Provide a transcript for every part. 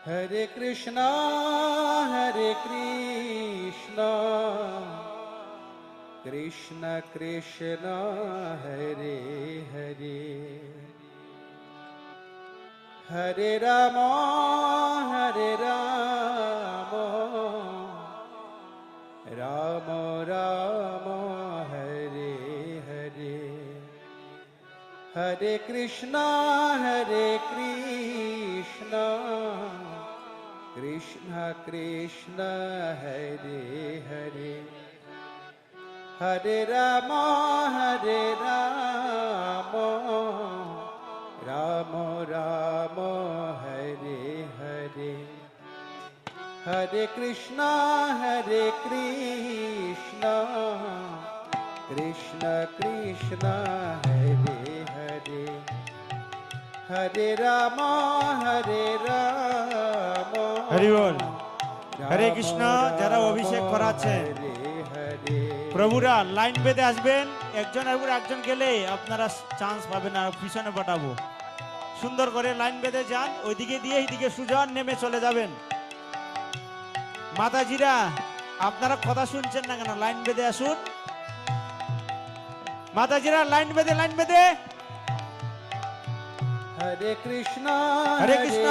Hare Krishna, Hare Krishna, Krishna Krishna, Hare Hare, Hare Rama, Hare Rama, Rama Rama, Hare Hare, Hare Krishna, Hare Krishna, Krishna Krishna, Hare Hare, Hare Rama, Hare Rama, Rama Rama, Hare Hare, Hare Krishna, Hare Krishna, Krishna Krishna, Hare Hare, Hare Rama, Hare Rama, Hari বল। হরে কৃষ্ণ। যারা অভিষেক করাচ্ছেন প্রভুরা line বেঁধে আসবেন, একজনের উপর একজন গেলে আপনারা chance পাবেন না, পিছনে পাঠাবো। সুন্দর করে লাইন বেঁধে যান, ওইদিকে দিয়ে এইদিকে সুজন নেমে চলে যাবেন। মাতাজিরা আপনারা কথা শুনছেন না কেন? লাইন বেঁধে আসুন মাতাজিরা, লাইন বেঁধে হরে কৃষ্ণ, হরে কৃষ্ণ।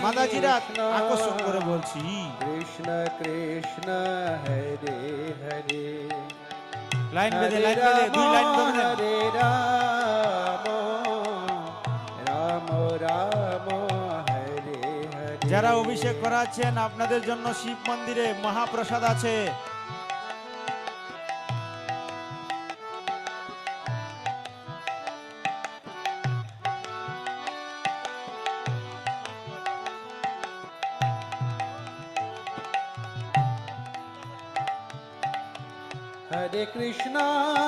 মাতাজিরা আকর্ষণ করে বলছি, কৃষ্ণ কৃষ্ণ, হরে হরে, লাইন বেঁধে দুই লাইন বেঁধে হরে রাম, রাম রাম, হরে হরে। যারা অভিষেক করাচ্ছেন আপনাদের জন্য শিব মন্দিরে মহাপ্রসাদ আছে। হরে কৃষ্ণ,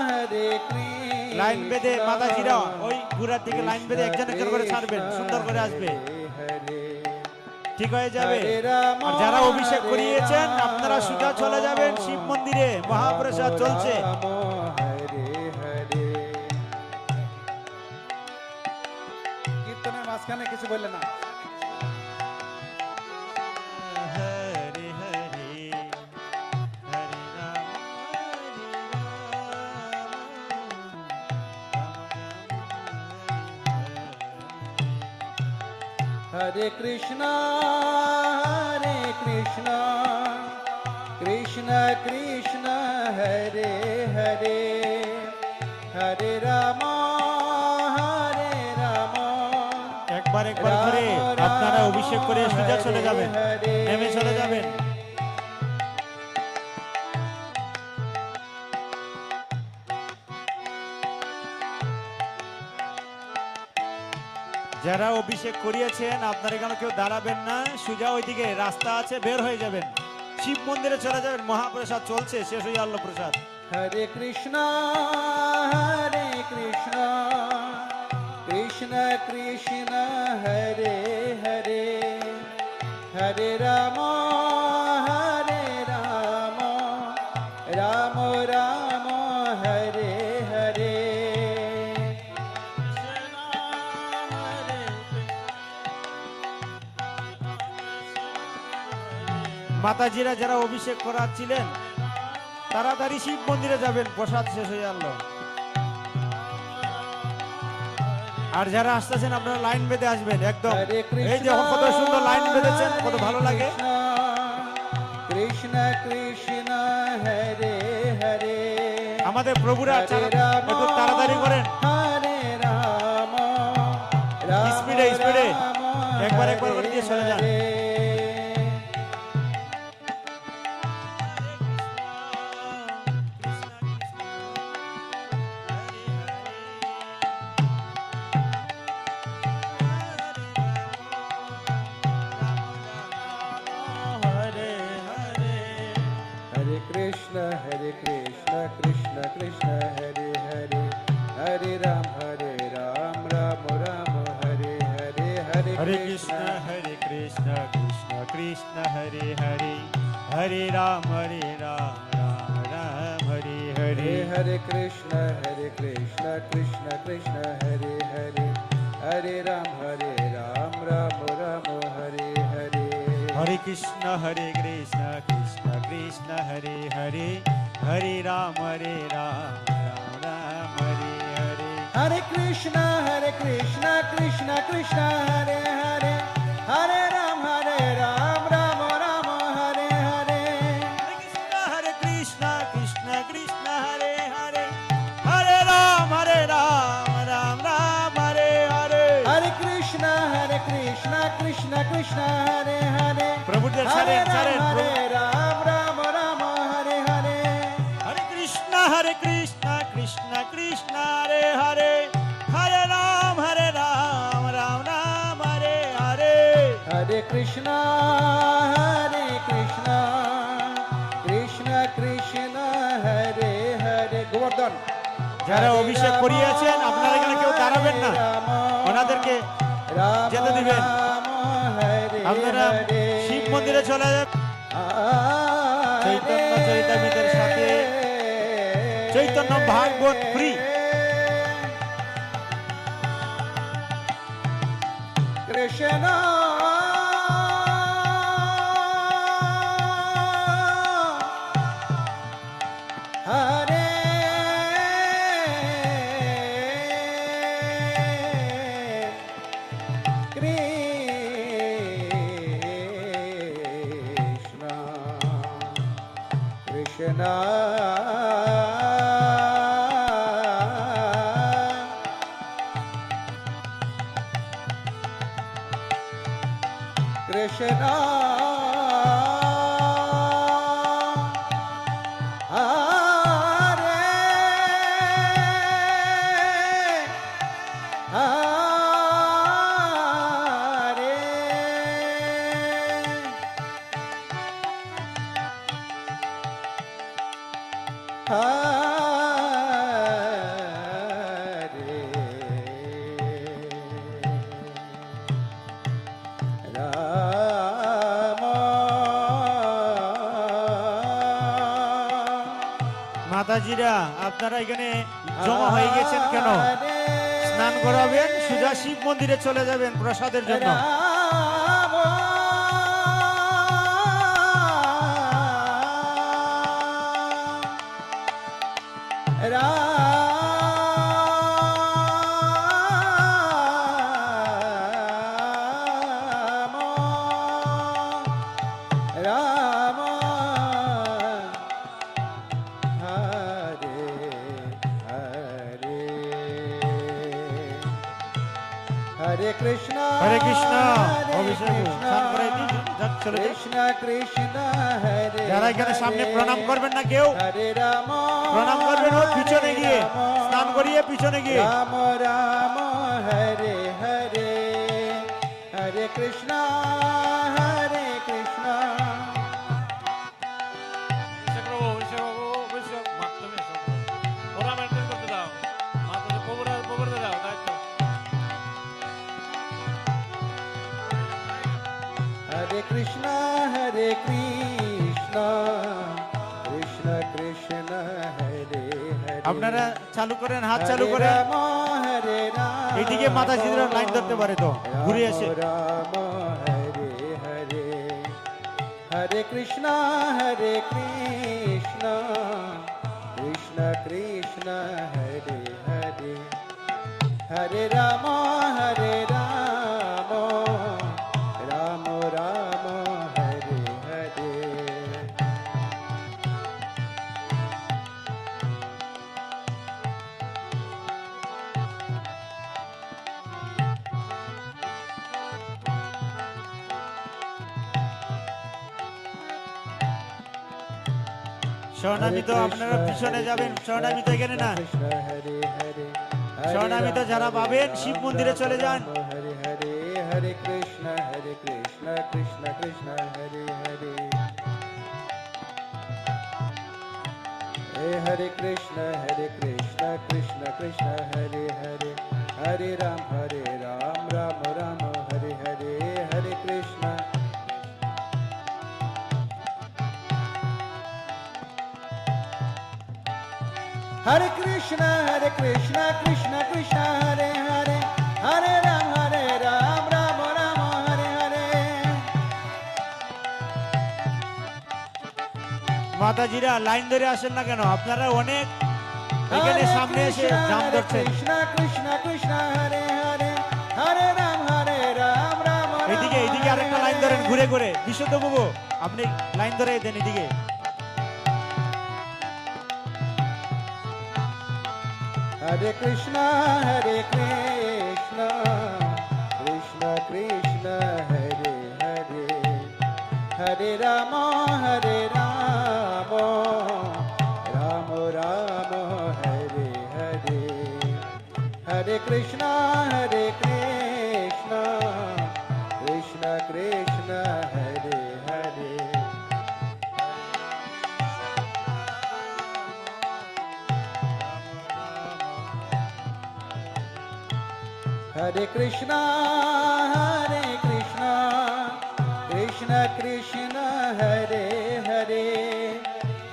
হরে কৃষ্ণ, লাইন বেঁধে মাতাজিরা ওই ঘুরার থেকে লাইন বেঁধে একজন একজন করে ছাড়বেন, সুন্দর করে আসবে, ঠিক হয়ে যাবে। আর যারা অভিষেক করিয়েছেন আপনারা সোজা চলে যাবেন শিব মন্দিরে, মহাপ্রসাদ চলছে। হরে হরে। কীর্তনের মাঝখানে কিছু বললে না। হরে হরে, হরে রাম, হরে কৃষ্ণ, হরে কৃষ্ণ, কৃষ্ণ কৃষ্ণ, হরে হরে, হরে রাম, হরে রাম, একবার করে আপনারা অভিষেক করে সোজা চলে যাবেন, নেমে চলে যাবেন। যারা অভিষেক করিয়েছেন আপনারা এখানে কেউ দাঁড়াবেন না, সোজা ওইদিকে রাস্তা আছে, বের হয়ে যাবেন, শিব মন্দিরে চলে যাবেন। মহাপ্রসাদ চলছে, শেষ হয়ে গেল প্রসাদ। হরে কৃষ্ণ, হরে কৃষ্ণ, কৃষ্ণ কৃষ্ণ, হরে হরে, হরে রাম, হরে রাম, রাম রাম, হরে হরে। মাতাজিরা যারা অভিষেক করাচ্ছিলেন তাড়াতাড়ি শিব মন্দিরে যাবেন, প্রসাদ শেষ হয়ে গেল। আর যারা আসতেছেন আপনারা লাইন বেঁধে আসবেন একদম। এই যে কত সুন্দর লাইন বেঁধেছেন, কত ভালো লাগে। কৃষ্ণ কৃষ্ণ, হরে হরে, আমাদের প্রভুরা একটু তাড়াতাড়ি করেন, হরে রাম, স্পিডে স্পিডে একবার করে দিয়ে চলে যান। Hare Krishna, Krishna Krishna, Hare Hare, Hare Ram, Ram Ram, Hare Hare, Hare Krishna Krishna Krishna, Hare Hare, Hare Ram Ram Ram, Hare Hare. Hare Krishna Krishna Krishna, Hare Hare, Hare Ram Ram Ram, Hare Hare. हरे कृष्ण कृष्ण कृष्ण हरे हरे हरे राम राम राम हरे हरे हरे कृष्ण कृष्ण कृष्ण हरे हरे हरे राम राम राम हरे हरे हरे कृष्ण कृष्ण कृष्ण हरे हरे हरे राम राम राम हरे हरे हरे कृष्ण कृष्ण कृष्ण हरे हरे प्रभु देव हरे सारे राम राम हरे हरे हरे कृष्ण कृष्ण कृष्ण हरे हरे हरे राम राम राम हरे हरे हरे कृष्ण कृष्ण कृष्ण हरे हरे গোবর্ধন যারা অভিষেক করিয়েছেন আপনারা এখানে কেউ দাঁড়াবেন না ওনাদেরকে যেতে দিবেন আপনারা শিব মন্দিরে চলে যাবেন চৈতন্য চরিতামৃতের সাথে চৈতন্য ভাগবত ফ্রি কৃষ্ণ হরে কৃষ্ণ কৃষ্ণ কৃষ্ণ হরে হরে মাতাজিরা আপনারা এখানে জমা হয়ে গেছেন কেন স্নান করাবেন সোজা শিব মন্দিরে চলে যাবেন প্রসাদের জন্য রাম হরে হরে হরে কৃষ্ণ অভিষেক স্নান করাই দিন চলে যান। কৃষ্ণ কৃষ্ণ হরে যারা এখানে সামনে প্রণাম করবেন না কেউ হরে রাম প্রণাম করবেন ও পিছনে গিয়ে স্নান করিয়ে পিছনে গিয়ে রাম রাম হরে হরে হরে কৃষ্ণ কৃষ্ণ हरे कृष्ण कृष्ण कृष्ण हरे हरे আপনারা চালু করেন হাত চালু করেন राम हरे राम এইদিকে মাতাজিরা লাইন ধরতে পারে তো ঘুরে এসে राम हरे हरे हरे कृष्ण कृष्ण कृष्ण हरे हरे हरे राम राम राम हरे हरे স্বর্ণামিত আপনারা পিছনে যাবেন স্বর্ণামিত এখানে না कृष्ण हरे हरे স্বর্ণামিত যারা পাবেন শিব মন্দিরে চলে যান हरे हरे हरे कृष्ण कृष्ण कृष्ण हरे हरे हरे कृष्ण कृष्ण कृष्ण हरे हरे हरे राम राम राम हरे हरे हरे कृष्ण हरे कृष्ण कृष्ण कृष्ण हरे हरे हरे राम राम राम हरे हरे মাতাজিরা লাইন ধরে আসেন না কেন? আপনারা অনেক এখানে Hare সামনে এসে Krishna, জাম Hare ধরছেন। Krishna, Krishna Krishna, Hare Hare, Hare Ram, Ram Ram, এইদিকে এইদিকে আরেকটা লাইন ধরেন ঘুরে ঘুরে। বিশুদ্ধ বাবু আপনি লাইন ধরে দেন এদিকে। Hare Krishna, Hare Krishna, Krishna Krishna, Hare Hare, Hare Rama, Hare Rama, Rama Rama, Hare Hare, Hare Krishna, Hare Krishna, Krishna Krishna, Hare Hare. Hare Krishna, Hare Krishna, Krishna Krishna, Hare Hare,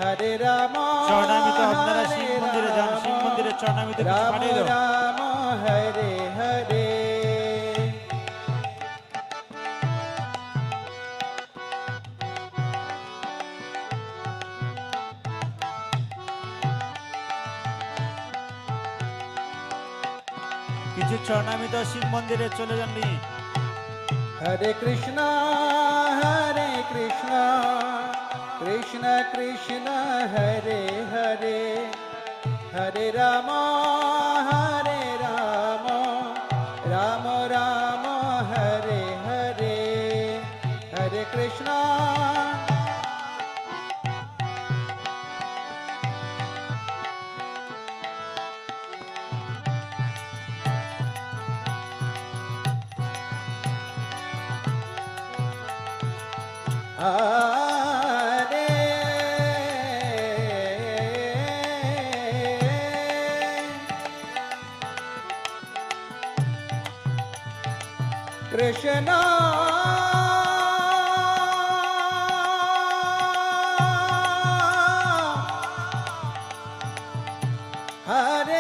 Hare Rama, চরণামিত আপনারা শিব মন্দিরে যান, শিব মন্দিরে চরণামিত কিছু Rama পাঠিয়ে দাও। Rama, Hare Hare. কিছু চরণামিত শিব মন্দিরে চলে যান নি। Hare Krishna, Hare Krishna, Krishna Krishna, Hare Hare, Hare Rama, Hare Rama, Rama Rama, Hare Hare, Hare Krishna. Hare Krishna, Hare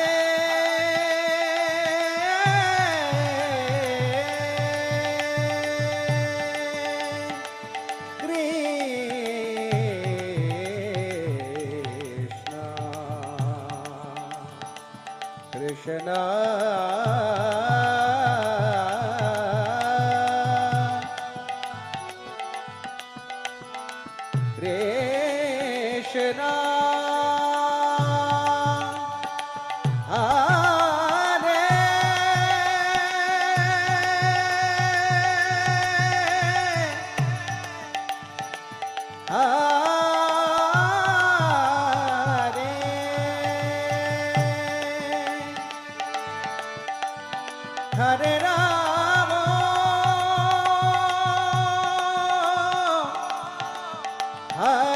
Krishna, Krishna, Hare Rama, Hare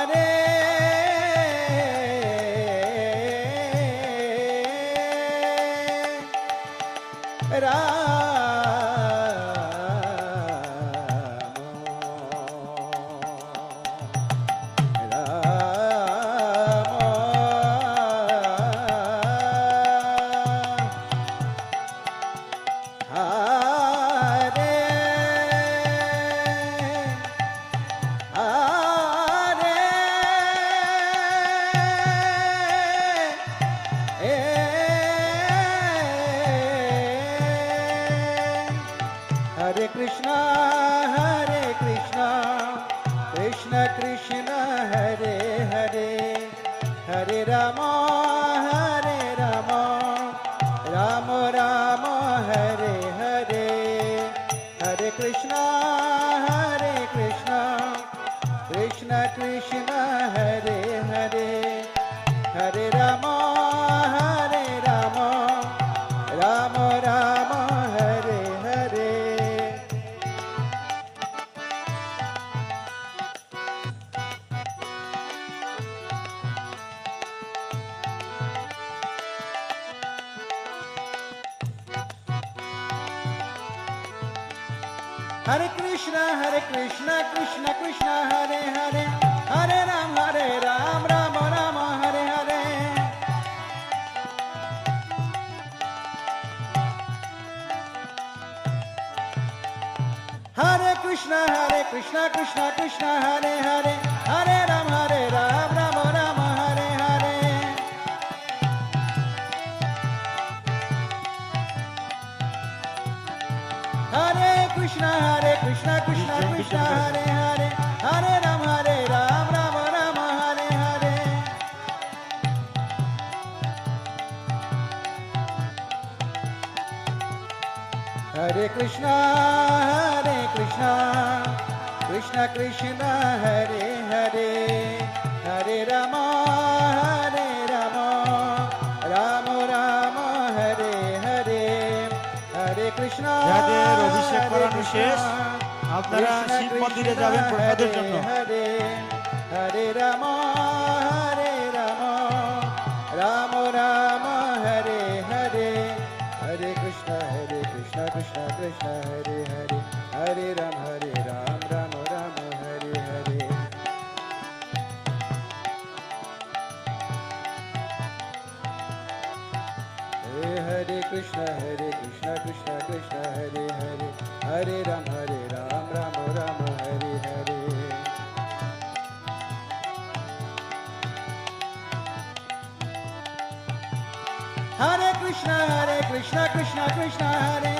Hare Krishna, Hare Krishna, Krishna Krishna, Hare Hare, Hare Rama, Hare Rama, Rama Rama, Hare Hare, Hare Krishna, Hare Krishna, Krishna Krishna, Hare Hare, Hare Rama, Hare Rama, Rama Rama, Hare Hare. Hare Krishna, Krishna Krishna, Hare Hare, Hare Ram, Rama Rama, Hare Hare. Hare Krishna, Krishna Krishna, Hare Hare, Hare Ram, Rama Krishna Krishna Krishna Hare Hare Hare Ram Ram Rama Hare Hare Hare Krishna Krishna Krishna Hare Hare Hare Rama Rama Rama Hare Hare Hare Krishna যাদের অভিষেক করানো শেষ আপনারা শিব মন্দিরে যাবেন প্রসাদের জন্য। Hare Hare Rama Rama Rama Hare Hare Hare Krishna Krishna Krishna Hare Hare Hare Ram Rama Rama Hare Hare Hare Krishna Krishna Krishna Hare Hare Hare Ram Rama Rama Hare Hare Hare Krishna Krishna Krishna Hare